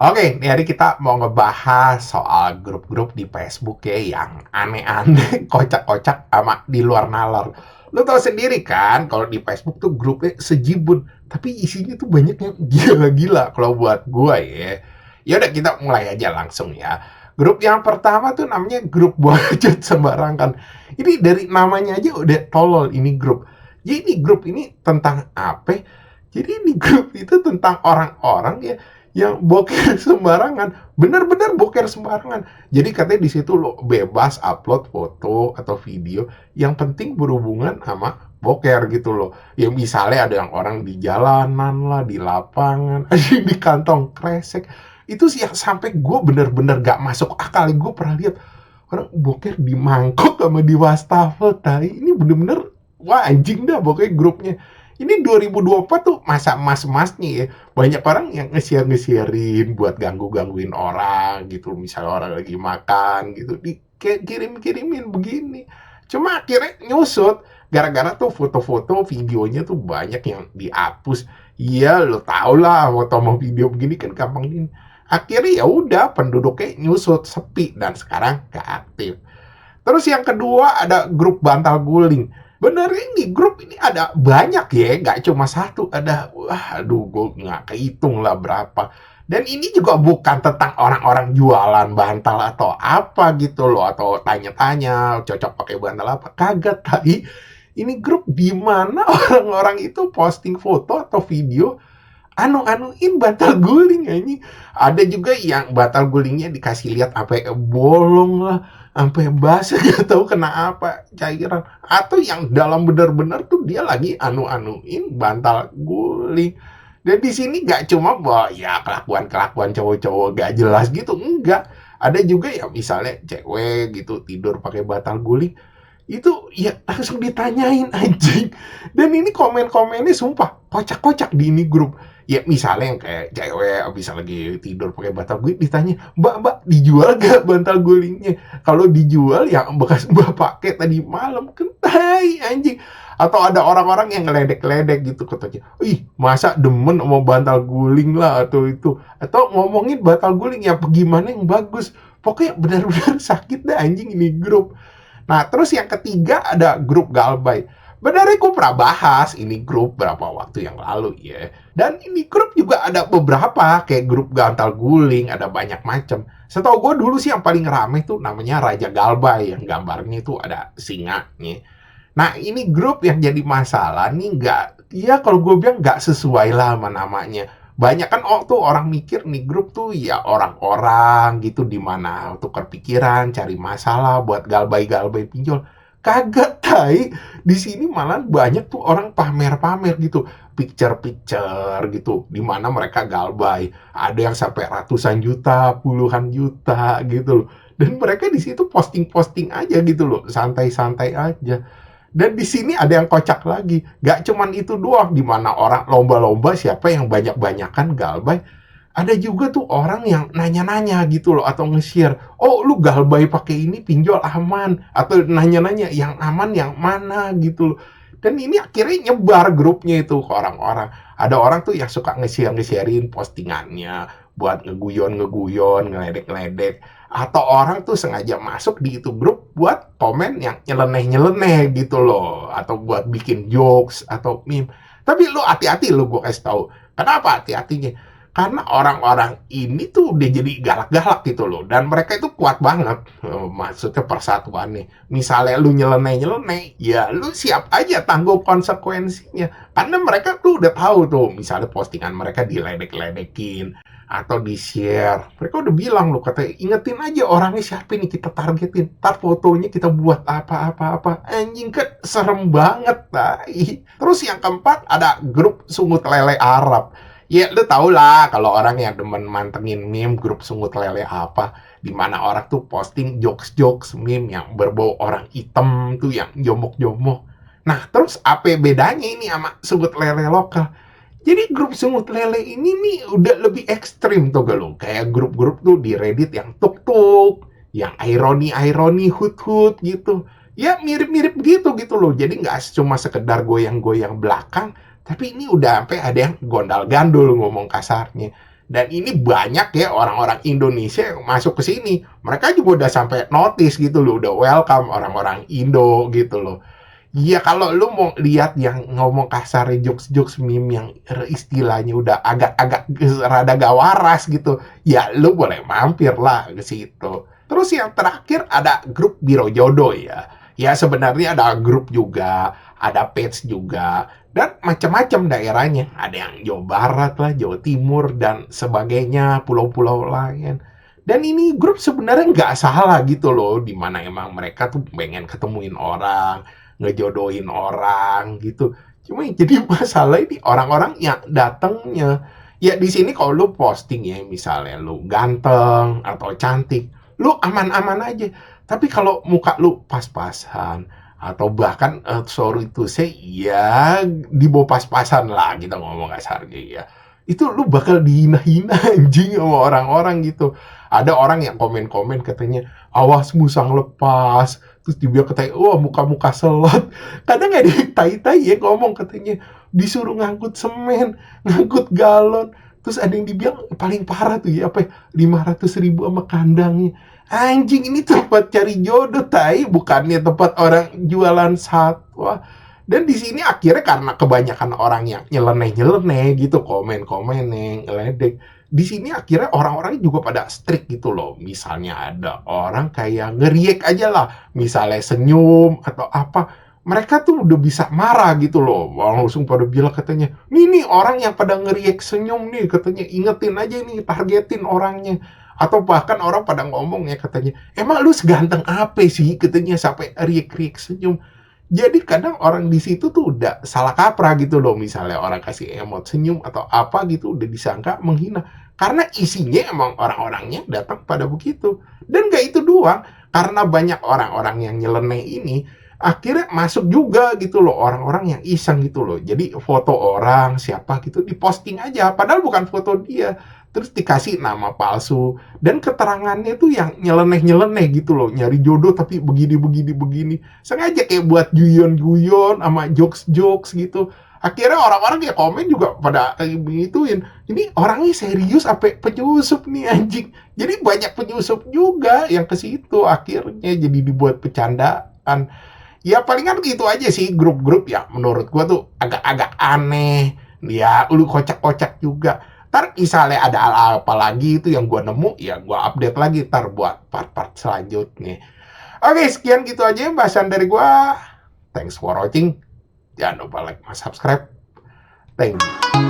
Oke, hari kita mau ngebahas soal grup-grup di Facebook ya yang aneh-aneh, kocak-kocak sama di luar nalar. Lu tahu sendiri kan kalau di Facebook tuh grupnya sejibun, tapi isinya tuh banyak yang gila-gila kalau buat gua ya. Ya udah kita mulai aja langsung ya. Grup yang pertama tuh namanya grup bacot sembarangan. Ini dari namanya aja udah tolol ini grup. Jadi ini grup ini tentang apa? Jadi di grup itu tentang orang-orang ya yang boker sembarangan, bener-bener boker sembarangan. Jadi katanya di situ lo bebas upload foto atau video, yang penting berhubungan sama boker gitu loh. Yang misalnya ada yang orang di jalanan lah, di lapangan, ada yang di kantong kresek. Itu sih yang sampai gue bener-bener gak masuk akal. Gue pernah lihat orang boker di mangkok sama di wastafel. Tai, ini bener-bener wah anjing dah pokoknya grupnya. Ini 2024 tuh masa emas-emasnya ya. Banyak orang yang nge-share-nge-sharein buat ganggu-gangguin orang gitu. Misalnya orang lagi makan gitu, dikirim-kirimin begini. Cuma akhirnya nyusut. Gara-gara tuh foto-foto videonya tuh banyak yang dihapus. Iya, lo tau lah foto sama video begini kan gampang ini. Akhirnya ya udah penduduknya nyusut, sepi dan sekarang gak aktif. Terus yang kedua ada grup bantal guling. Bener ini grup ini ada banyak ya, nggak cuma satu. Ada, wah, aduh, gue nggak kehitung lah berapa. Dan ini juga bukan tentang orang-orang jualan bantal atau apa gitu loh, atau tanya-tanya cocok pakai bantal apa. Kagak, tadi ini grup di mana orang-orang itu posting foto atau video anu-anuin bantal guling ini. Ada juga yang bantal gulingnya dikasih lihat sampai bolong lah, sampai basah gak tahu kena apa cairan. Atau yang dalam benar-benar tuh dia lagi anu-anuin bantal guling. Dan di sini gak cuma bahwa ya kelakuan-kelakuan cowok-cowok gak jelas gitu, enggak. Ada juga ya misalnya cewek gitu tidur pakai bantal guling, itu ya langsung ditanyain anjing. Dan ini komen-komennya sumpah kocak-kocak di ini grup. Ya misalnya yang kayak cewek bisa lagi tidur pakai bantal guling ditanya, mbak dijual gak bantal gulingnya? Kalau dijual ya bekas mbak pakai tadi malam, kentai anjing. Atau ada orang-orang yang ngeledek-ledek gitu katanya, ih masa demen sama bantal guling lah atau itu, atau ngomongin bantal guling ya gimana yang bagus. Pokoknya benar-benar sakit dah anjing ini grup. Nah, terus yang ketiga ada grup Galbay. Benar, aku pernah bahas ini grup berapa waktu yang lalu ya. Dan ini grup juga ada beberapa, kayak grup gantal guling, ada banyak macam. Setahu gue dulu sih yang paling rame tuh namanya Raja Galbay, yang gambarnya itu ada singanya. Nah, ini grup yang jadi masalah nih nggak, ya kalau gue bilang nggak sesuai lah sama namanya. Banyak kan tuh orang mikir nih grup tuh ya orang-orang gitu di mana tukar pikiran, cari masalah buat galbay-galbay pinjol. Kagak, tai. Di sini malah banyak tuh orang pamer-pamer gitu, picture-picture gitu, di mana mereka galbay. Ada yang sampai ratusan juta, puluhan juta gitu loh. Dan mereka di situ posting-posting aja gitu loh, santai-santai aja. Dan di sini ada yang kocak lagi. Gak cuman itu doang, di mana orang lomba-lomba siapa yang banyak-banyakan galbay. Ada juga tuh orang yang nanya-nanya gitu loh atau nge-share, "Oh, lu galbay pakai ini pinjol aman." Atau nanya-nanya yang aman yang mana gitu loh. Dan ini akhirnya nyebar grupnya itu ke orang-orang. Ada orang tuh yang suka nge-sharein postingannya buat ngeguyon-ngeguyon, ngeledek-ledek. Atau orang tuh sengaja masuk di itu grup buat komen yang nyeleneh-nyeleneh gitu loh, atau buat bikin jokes atau meme. Tapi lu hati-hati lu, gue kasih tahu. Kenapa hati-hatinya? Karena orang-orang ini tuh udah jadi galak-galak gitu loh, dan mereka itu kuat banget, maksudnya persatuannya. Misalnya lu nyeleneh-nyeleneh, ya lu siap aja tanggung konsekuensinya. Karena mereka tuh udah tahu tuh, misalnya postingan mereka diledek-ledekin atau di-share. Mereka udah bilang loh, katanya, ingetin aja orangnya siapa nih kita targetin. Ntar fotonya kita buat apa-apa-apa. Anjing kan serem banget, tai. Terus yang keempat ada grup sungut lele Arab. Ya, lu tau lah kalau orang yang demen mantengin meme grup sungut lele apa. Dimana orang tuh posting jokes-jokes meme yang berbau orang hitam tuh yang jomok-jomok. Nah, terus apa bedanya ini sama sungut lele lokal? Jadi grup sungut lele ini nih udah lebih ekstrim tuh lo. Kayak grup-grup tuh di Reddit yang tuk-tuk, yang ironi-ironi, hut-hut gitu. Ya mirip-mirip gitu loh. Jadi nggak cuma sekedar goyang-goyang belakang, tapi ini udah sampai ada yang gondal gandul ngomong kasarnya. Dan ini banyak ya orang-orang Indonesia yang masuk ke sini. Mereka juga udah sampai notice gitu loh, udah welcome orang-orang Indo gitu loh. Iya, kalau lu mau lihat yang ngomong kasar, jokes-jokes meme yang istilahnya udah agak-agak rada gak waras gitu, ya lu boleh mampir lah ke situ. Terus yang terakhir ada grup Biro Jodoh ya. Ya sebenarnya ada grup juga, ada page juga, dan macam-macam daerahnya. Ada yang Jawa Barat lah, Jawa Timur, dan sebagainya, pulau-pulau lain. Dan ini grup sebenarnya nggak salah gitu loh, dimana emang mereka tuh pengen ketemuin orang, ngejodohin orang gitu. Cuma yang jadi masalah ini orang-orang yang datangnya. Ya di sini kalau lu posting ya, misalnya lu ganteng atau cantik, lu aman-aman aja. Tapi kalau muka lu pas-pasan atau bahkan sorry to say ya di bawah pas-pasan lah kita ngomong kasarnya ya. Itu lu bakal dihina-hina anjing sama orang-orang gitu. Ada orang yang komen-komen katanya, awas musang lepas. Terus dia katanya, wah muka-muka selot. Kadang ada yang tai-tai ya ngomong katanya, disuruh ngangkut semen, ngangkut galon. Terus ada yang dibilang paling parah tuh ya, apa ya, 500.000 sama kandangnya. Anjing, ini tempat cari jodoh, tai, bukannya tempat orang jualan satwa. Dan di sini akhirnya karena kebanyakan orang yang nyeleneh-nyeleneh gitu, komen-komen, ngeledek. Di sini akhirnya orang-orang juga pada strict gitu loh. Misalnya ada orang kayak ngeriak aja lah, misalnya senyum atau apa, mereka tuh udah bisa marah gitu loh. Langsung pada bilang katanya, nih orang yang pada ngeriak senyum nih, katanya ingetin aja nih, targetin orangnya. Atau bahkan orang pada ngomong ya katanya, emang lu seganteng apa sih katanya sampai riak-riak senyum. Jadi kadang orang di situ tuh udah salah kaprah gitu loh, misalnya orang kasih emot senyum atau apa gitu udah disangka menghina. Karena isinya emang orang-orangnya datang pada begitu. Dan gak itu doang, karena banyak orang-orang yang nyeleneh ini, akhirnya masuk juga gitu loh orang-orang yang iseng gitu loh. Jadi foto orang siapa gitu diposting aja, padahal bukan foto dia. Terus dikasih nama palsu dan keterangannya tuh yang nyeleneh-nyeleneh gitu loh, nyari jodoh tapi begini. Sengaja kayak buat guyon-guyon sama jokes-jokes gitu. Akhirnya orang-orang ya komen juga pada begituin. Ini orangnya serius apa penyusup nih anjing. Jadi banyak penyusup juga yang ke situ akhirnya jadi dibuat bercandaan. Ya palingan gitu aja sih grup-grup ya menurut gua tuh agak-agak aneh. Ya lu kocak-kocak juga. Ntar misalnya ada apa lagi itu yang gua nemu, ya gua update lagi ntar buat part-part selanjutnya. Oke, sekian gitu aja bahasan dari gua. Thanks for watching. Jangan lupa like, subscribe. Thank you.